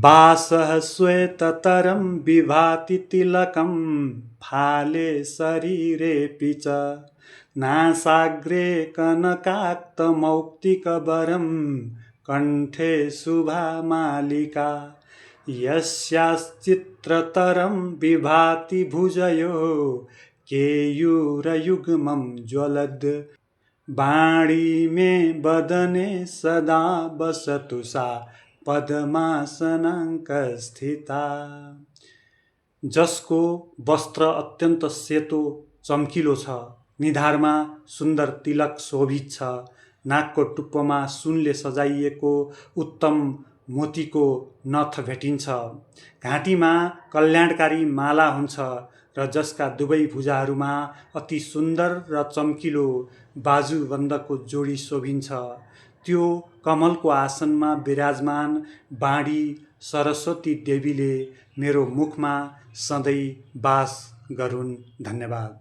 वासः श्वेततरं विभाति तिलकं फाले शरीरेऽपि च नासाग्रे कनकाक्तमौक्तिकवरं कण्ठे शुभामालिका यस्याश्चित्रतरं विभाति भुजयो केयूरयुग्मं ज्वलद् वाणी मे वदने सदा वसतु सा पद्मासनाङ्कस्थिता। जसको वस्त्र अत्यन्त सेतो चम्किलो छ, निधारमा सुन्दर तिलक शोभित छ, नाकको टुप्पोमा सुनले सजाइएको उत्तम मोतीको नथ भेटिन्छ, घाँटीमा कल्याणकारी माला हुन्छ र जसका दुवै भुजाहरूमा अति सुन्दर र चम्किलो बाजुबन्दको जोडी शोभिन्छ, त्यो कमलको आसनमा विराजमान बाँडी सरस्वती देवीले मेरो मुखमा सधैँ वास गरून्। धन्यवाद।